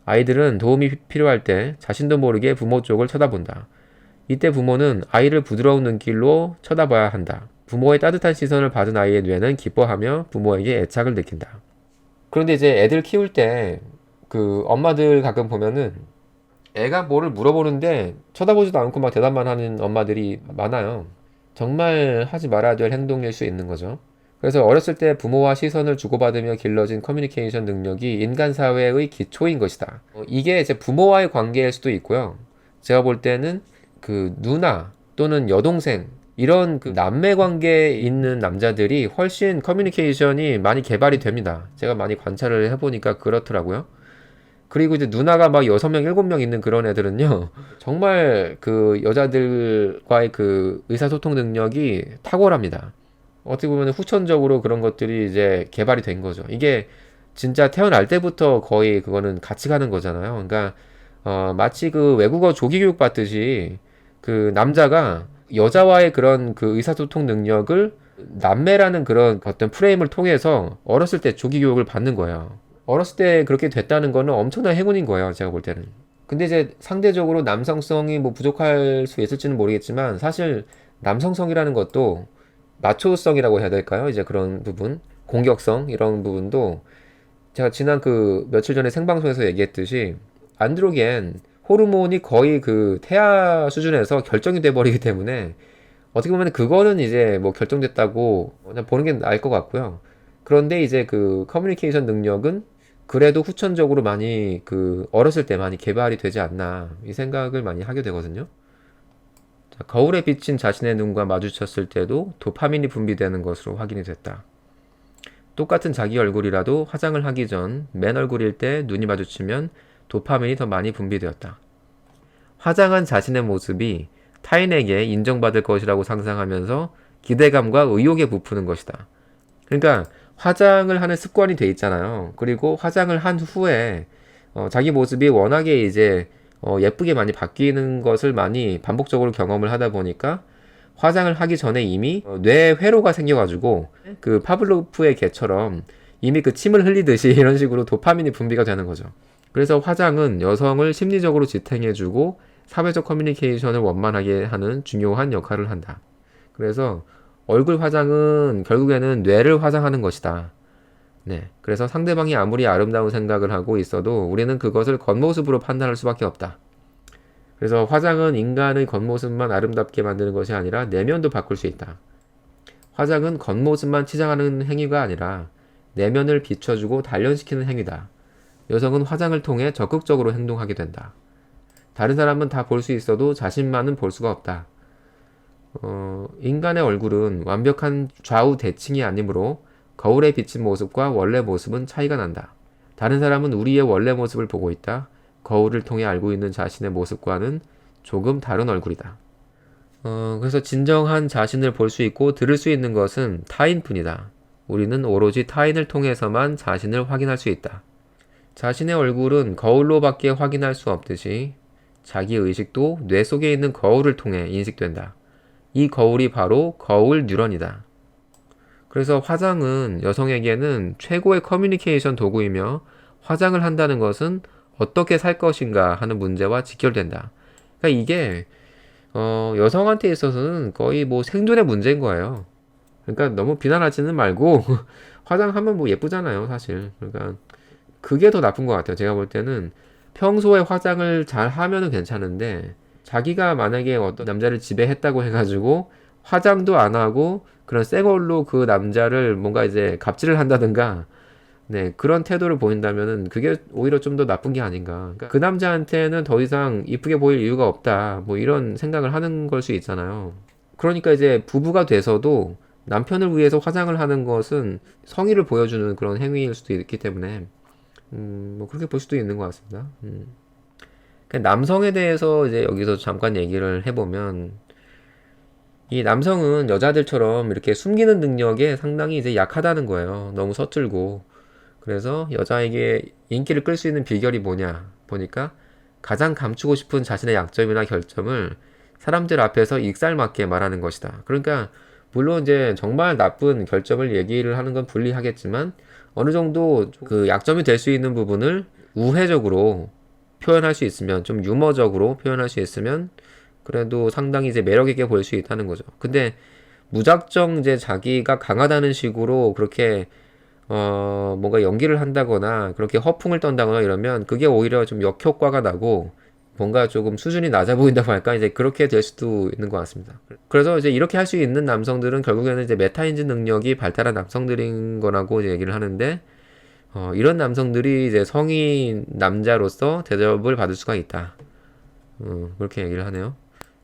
아이들은 도움이 필요할 때 자신도 모르게 부모 쪽을 쳐다본다. 이때 부모는 아이를 부드러운 눈길로 쳐다봐야 한다. 부모의 따뜻한 시선을 받은 아이의 뇌는 기뻐하며 부모에게 애착을 느낀다. 그런데 이제 애들 키울 때 그 엄마들 가끔 보면은 애가 뭐를 물어보는데 쳐다보지도 않고 막 대답만 하는 엄마들이 많아요. 정말 하지 말아야 될 행동일 수 있는 거죠. 그래서 어렸을 때 부모와 시선을 주고받으며 길러진 커뮤니케이션 능력이 인간 사회의 기초인 것이다. 이게 이제 부모와의 관계일 수도 있고요. 제가 볼 때는 그 누나 또는 여동생 이런 그 남매 관계에 있는 남자들이 훨씬 커뮤니케이션이 많이 개발이 됩니다. 제가 많이 관찰을 해보니까 그렇더라고요. 그리고 이제 누나가 막 6명, 7명 있는 그런 애들은요, 정말 그 여자들과의 그 의사소통 능력이 탁월합니다. 어떻게 보면 후천적으로 그런 것들이 이제 개발이 된 거죠. 이게 진짜 태어날 때부터 거의 그거는 같이 가는 거잖아요. 그러니까, 마치 그 외국어 조기 교육 받듯이 그 남자가 여자와의 그런 그 의사소통 능력을 남매라는 그런 어떤 프레임을 통해서 어렸을 때 조기 교육을 받는 거예요. 어렸을 때 그렇게 됐다는 거는 엄청난 행운인 거예요. 제가 볼 때는. 근데 이제 상대적으로 남성성이 뭐 부족할 수 있을지는 모르겠지만 사실 남성성이라는 것도 마초성이라고 해야 될까요? 이제 그런 부분, 공격성 이런 부분도 제가 지난 그 며칠 전에 생방송에서 얘기했듯이 안드로겐 호르몬이 거의 그 태아 수준에서 결정이 돼 버리기 때문에 어떻게 보면 그거는 이제 뭐 결정됐다고 그냥 보는 게 나을 것 같고요. 그런데 이제 그 커뮤니케이션 능력은 그래도 후천적으로 많이 그 어렸을 때 많이 개발이 되지 않나 이 생각을 많이 하게 되거든요. 자, 거울에 비친 자신의 눈과 마주쳤을 때도 도파민이 분비되는 것으로 확인이 됐다. 똑같은 자기 얼굴이라도 화장을 하기 전 맨 얼굴일 때 눈이 마주치면 도파민이 더 많이 분비되었다. 화장한 자신의 모습이 타인에게 인정받을 것이라고 상상하면서 기대감과 의욕에 부푸는 것이다. 그러니까 화장을 하는 습관이 돼 있잖아요. 그리고 화장을 한 후에 자기 모습이 워낙에 이제 예쁘게 많이 바뀌는 것을 많이 반복적으로 경험을 하다 보니까 화장을 하기 전에 이미 뇌 회로가 생겨가지고 그 파블로프의 개처럼 이미 그 침을 흘리듯이 이런 식으로 도파민이 분비가 되는 거죠. 그래서 화장은 여성을 심리적으로 지탱해주고 사회적 커뮤니케이션을 원만하게 하는 중요한 역할을 한다. 그래서 얼굴 화장은 결국에는 뇌를 화장하는 것이다. 네. 그래서 상대방이 아무리 아름다운 생각을 하고 있어도 우리는 그것을 겉모습으로 판단할 수밖에 없다. 그래서 화장은 인간의 겉모습만 아름답게 만드는 것이 아니라 내면도 바꿀 수 있다. 화장은 겉모습만 치장하는 행위가 아니라 내면을 비춰주고 단련시키는 행위다. 여성은 화장을 통해 적극적으로 행동하게 된다. 다른 사람은 다 볼 수 있어도 자신만은 볼 수가 없다. 인간의 얼굴은 완벽한 좌우 대칭이 아니므로 거울에 비친 모습과 원래 모습은 차이가 난다. 다른 사람은 우리의 원래 모습을 보고 있다. 거울을 통해 알고 있는 자신의 모습과는 조금 다른 얼굴이다. 그래서 진정한 자신을 볼 수 있고 들을 수 있는 것은 타인뿐이다. 우리는 오로지 타인을 통해서만 자신을 확인할 수 있다. 자신의 얼굴은 거울로밖에 확인할 수 없듯이 자기 의식도 뇌 속에 있는 거울을 통해 인식된다. 이 거울이 바로 거울 뉴런이다. 그래서 화장은 여성에게는 최고의 커뮤니케이션 도구이며 화장을 한다는 것은 어떻게 살 것인가 하는 문제와 직결된다. 그러니까 이게 여성한테 있어서는 거의 뭐 생존의 문제인 거예요. 그러니까 너무 비난하지는 말고 화장하면 뭐 예쁘잖아요, 사실. 그러니까 그게 더 나쁜 것 같아요. 제가 볼 때는 평소에 화장을 잘 하면은 괜찮은데 자기가 만약에 어떤 남자를 지배했다고 해가지고 화장도 안 하고 그런 새 걸로 그 남자를 뭔가 이제 갑질을 한다든가 네 그런 태도를 보인다면은 그게 오히려 좀 더 나쁜 게 아닌가. 그러니까 그 남자한테는 더 이상 이쁘게 보일 이유가 없다. 뭐 이런 생각을 하는 걸 수 있잖아요. 그러니까 이제 부부가 돼서도 남편을 위해서 화장을 하는 것은 성의를 보여주는 그런 행위일 수도 있기 때문에 뭐 그렇게 볼 수도 있는 것 같습니다. 그러니까 남성에 대해서 이제 여기서 잠깐 얘기를 해보면 이 남성은 여자들처럼 이렇게 숨기는 능력에 상당히 이제 약하다는 거예요. 너무 서툴고. 그래서 여자에게 인기를 끌 수 있는 비결이 뭐냐 보니까 가장 감추고 싶은 자신의 약점이나 결점을 사람들 앞에서 익살맞게 말하는 것이다. 그러니까 물론 이제 정말 나쁜 결점을 얘기를 하는 건 불리하겠지만 어느 정도 그 약점이 될 수 있는 부분을 우회적으로 표현할 수 있으면, 좀 유머적으로 표현할 수 있으면 그래도 상당히 이제 매력 있게 보일 수 있다는 거죠. 근데 무작정 이제 자기가 강하다는 식으로 그렇게 뭔가 연기를 한다거나 그렇게 허풍을 떤다거나 이러면 그게 오히려 좀 역효과가 나고 뭔가 조금 수준이 낮아 보인다고 할까? 이제 그렇게 될 수도 있는 것 같습니다. 그래서 이제 이렇게 할 수 있는 남성들은 결국에는 이제 메타인지 능력이 발달한 남성들인 거라고 이제 얘기를 하는데, 이런 남성들이 이제 성인 남자로서 대접을 받을 수가 있다. 그렇게 얘기를 하네요.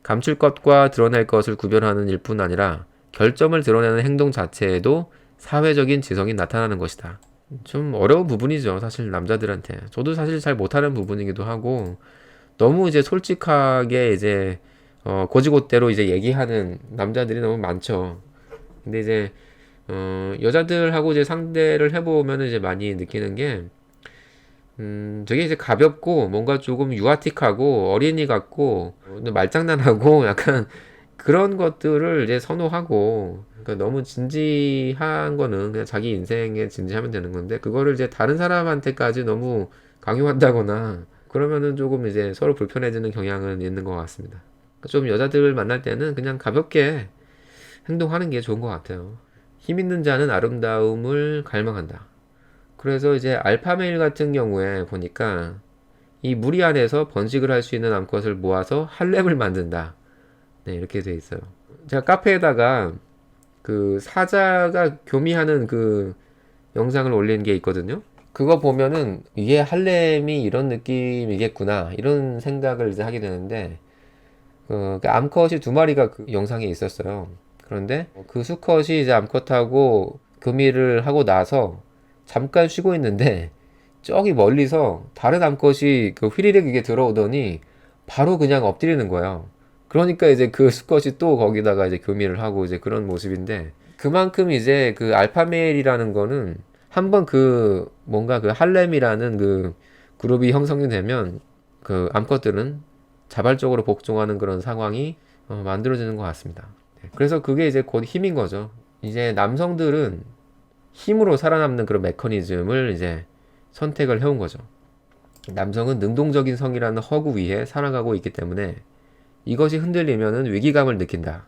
감출 것과 드러낼 것을 구별하는 일뿐 아니라 결점을 드러내는 행동 자체에도 사회적인 지성이 나타나는 것이다. 좀 어려운 부분이죠, 사실 남자들한테. 저도 사실 잘 못하는 부분이기도 하고, 너무 이제 솔직하게 이제 고지고대로 이제 얘기하는 남자들이 너무 많죠. 근데 이제 여자들하고 이제 상대를 해보면 이제 많이 느끼는 게 되게 이제 가볍고 뭔가 조금 유아틱하고 어린이 같고 말장난하고 약간 그런 것들을 이제 선호하고, 그러니까 너무 진지한 거는 그냥 자기 인생에 진지하면 되는 건데 그거를 이제 다른 사람한테까지 너무 강요한다거나 그러면은 조금 이제 서로 불편해지는 경향은 있는 것 같습니다. 좀 여자들 만날 때는 그냥 가볍게 행동하는 게 좋은 것 같아요. 힘 있는 자는 아름다움을 갈망한다. 그래서 이제 알파메일 같은 경우에 보니까 이 무리 안에서 번식을 할 수 있는 암컷을 모아서 할렘을 만든다. 네, 이렇게 돼 있어요. 제가 카페에다가 그 사자가 교미하는 그 영상을 올린 게 있거든요. 그거 보면은 이게 할렘이 이런 느낌이겠구나 이런 생각을 이제 하게 되는데, 그 암컷이 두 마리가 그 영상에 있었어요. 그런데 그 수컷이 이제 암컷하고 교미를 하고 나서 잠깐 쉬고 있는데 저기 멀리서 다른 암컷이 그 휘리릭 이게 들어오더니 바로 그냥 엎드리는 거예요. 그러니까 이제 그 수컷이 또 거기다가 이제 교미를 하고 이제 그런 모습인데, 그만큼 이제 그 알파메일이라는 거는 한번 그 뭔가 그 할렘이라는 그 그룹이 형성이 되면 그 암컷들은 자발적으로 복종하는 그런 상황이 만들어지는 것 같습니다. 네, 그래서 그게 이제 곧 힘인 거죠. 이제 남성들은 힘으로 살아남는 그런 메커니즘을 이제 선택을 해온 거죠. 남성은 능동적인 성이라는 허구 위에 살아가고 있기 때문에 이것이 흔들리면은 위기감을 느낀다.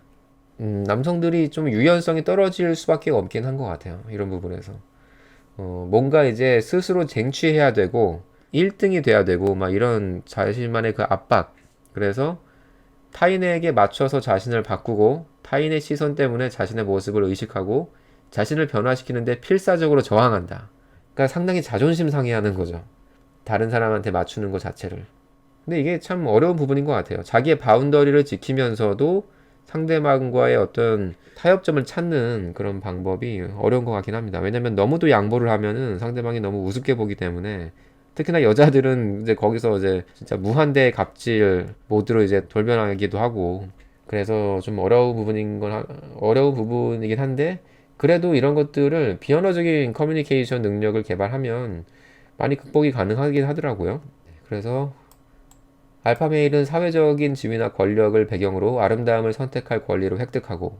남성들이 좀 유연성이 떨어질 수밖에 없긴 한 것 같아요. 이런 부분에서. 뭔가 이제 스스로 쟁취해야 되고 1등이 돼야 되고 막 이런 자신만의 그 압박. 그래서 타인에게 맞춰서 자신을 바꾸고 타인의 시선 때문에 자신의 모습을 의식하고 자신을 변화시키는데 필사적으로 저항한다. 그러니까 상당히 자존심 상해하는 거죠. 다른 사람한테 맞추는 것 자체를. 근데 이게 참 어려운 부분인 것 같아요. 자기의 바운더리를 지키면서도 상대방과의 어떤 타협점을 찾는 그런 방법이 어려운 것 같긴 합니다. 왜냐면 너무도 양보를 하면은 상대방이 너무 우습게 보기 때문에, 특히나 여자들은 이제 거기서 이제 진짜 무한대 갑질 모드로 이제 돌변하기도 하고, 그래서 좀 어려운 부분이긴 한데, 그래도 이런 것들을 비언어적인 커뮤니케이션 능력을 개발하면 많이 극복이 가능하긴 하더라고요. 그래서 알파메일은 사회적인 지위나 권력을 배경으로 아름다움을 선택할 권리를 획득하고,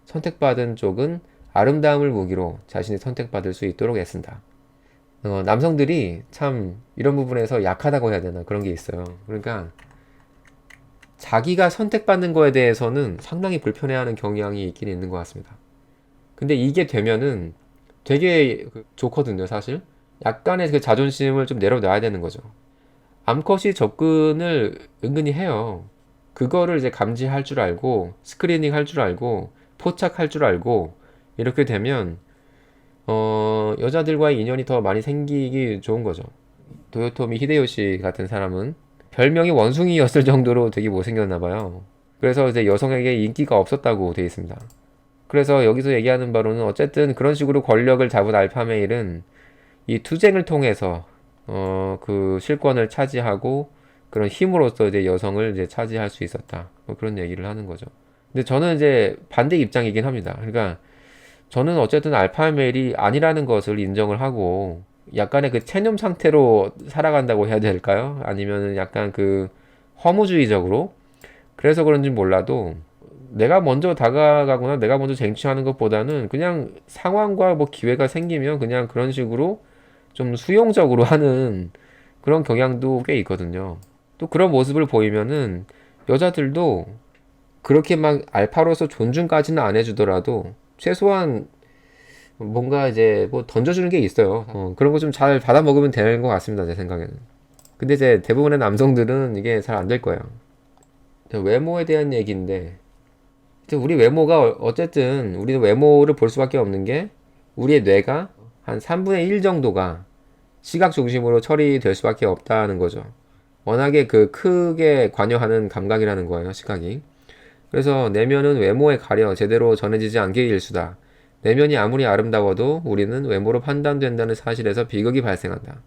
선택받은 쪽은 아름다움을 무기로 자신이 선택받을 수 있도록 애쓴다. 남성들이 참 이런 부분에서 약하다고 해야 되나 그런 게 있어요. 그러니까 자기가 선택받는 거에 대해서는 상당히 불편해하는 경향이 있긴 있는 것 같습니다. 근데 이게 되면은 되게 좋거든요, 사실. 약간의 그 자존심을 좀 내려놔야 되는 거죠. 암컷이 접근을 은근히 해요. 그거를 이제 감지할 줄 알고, 스크리닝 할 줄 알고, 포착할 줄 알고, 이렇게 되면, 여자들과의 인연이 더 많이 생기기 좋은 거죠. 도요토미 히데요시 같은 사람은 별명이 원숭이였을 정도로 되게 못생겼나 봐요. 그래서 이제 여성에게 인기가 없었다고 되어 있습니다. 그래서 여기서 얘기하는 바로는 어쨌든 그런 식으로 권력을 잡은 알파메일은 이 투쟁을 통해서 그 실권을 차지하고 그런 힘으로써 이제 여성을 이제 차지할 수 있었다. 뭐 그런 얘기를 하는 거죠. 근데 저는 이제 반대 입장이긴 합니다. 그러니까 저는 어쨌든 알파메일이 아니라는 것을 인정을 하고 약간의 그 체념 상태로 살아간다고 해야 될까요? 아니면은 약간 그 허무주의적으로? 그래서 그런지 몰라도 내가 먼저 다가가거나 내가 먼저 쟁취하는 것보다는 그냥 상황과 뭐 기회가 생기면 그냥 그런 식으로 좀 수용적으로 하는 그런 경향도 꽤 있거든요. 또 그런 모습을 보이면은 여자들도 그렇게 막 알파로서 존중까지는 안 해주더라도 최소한 뭔가 이제 뭐 던져주는 게 있어요. 그런 거 좀 잘 받아 먹으면 되는 것 같습니다, 제 생각에는. 근데 이제 대부분의 남성들은 이게 잘 안 될 거예요. 외모에 대한 얘기인데, 우리 외모가 어쨌든 우리는 외모를 볼 수밖에 없는 게 우리의 뇌가 한 3분의 1 정도가 시각 중심으로 처리될 수밖에 없다는 거죠. 워낙에 그 크게 관여하는 감각이라는 거예요, 시각이. 그래서 내면은 외모에 가려 제대로 전해지지 않게 일수다. 내면이 아무리 아름다워도 우리는 외모로 판단된다는 사실에서 비극이 발생한다.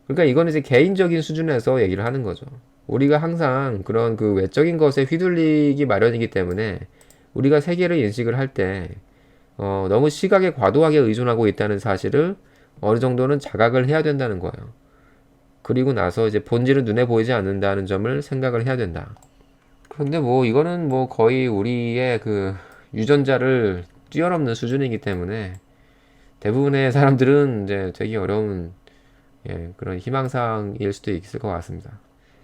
그러니까 이거는 이제 개인적인 수준에서 얘기를 하는 거죠. 우리가 항상 그런 그 외적인 것에 휘둘리기 마련이기 때문에 우리가 세계를 인식을 할 때 너무 시각에 과도하게 의존하고 있다는 사실을 어느 정도는 자각을 해야 된다는 거예요. 그리고 나서 이제 본질은 눈에 보이지 않는다는 점을 생각을 해야 된다. 그런데 뭐 이거는 뭐 거의 우리의 그 유전자를 뛰어넘는 수준이기 때문에 대부분의 사람들은 이제 되게 어려운 그런 희망사항일 수도 있을 것 같습니다.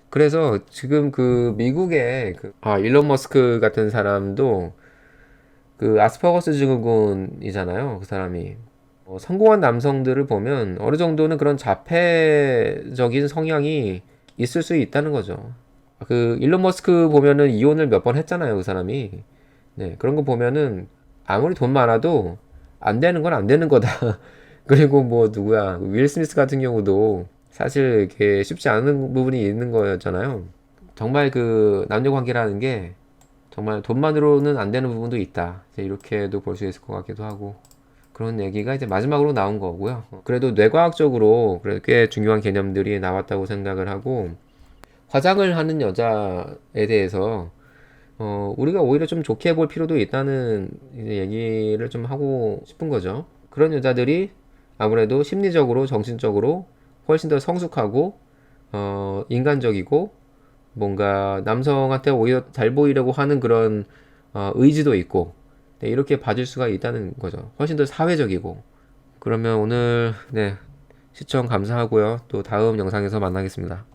그래서 지금 그 미국의 일론 머스크 같은 사람도 그 아스퍼거스 증후군이잖아요. 그 사람이 성공한 남성들을 보면 어느 정도는 그런 자폐적인 성향이 있을 수 있다는 거죠. 그 일론 머스크 보면은 이혼을 몇 번 했잖아요, 그 사람이. 네, 그런 거 보면은 아무리 돈 많아도 안 되는 건 안 되는 거다. 그리고 뭐 누구야, 윌 스미스 같은 경우도 사실 이게 쉽지 않은 부분이 있는 거였잖아요. 정말 그 남녀 관계라는 게 정말 돈만으로는 안 되는 부분도 있다. 이제 이렇게도 볼 수 있을 것 같기도 하고. 그런 얘기가 이제 마지막으로 나온 거고요. 그래도 뇌과학적으로 그래도 꽤 중요한 개념들이 나왔다고 생각을 하고, 화장을 하는 여자에 대해서 우리가 오히려 좀 좋게 볼 필요도 있다는 이제 얘기를 좀 하고 싶은 거죠. 그런 여자들이 아무래도 심리적으로, 정신적으로 훨씬 더 성숙하고 인간적이고 뭔가 남성한테 오히려 잘 보이려고 하는 그런 의지도 있고, 네, 이렇게 봐줄 수가 있다는 거죠. 훨씬 더 사회적이고. 그러면 오늘 네, 시청 감사하고요. 또 다음 영상에서 만나겠습니다.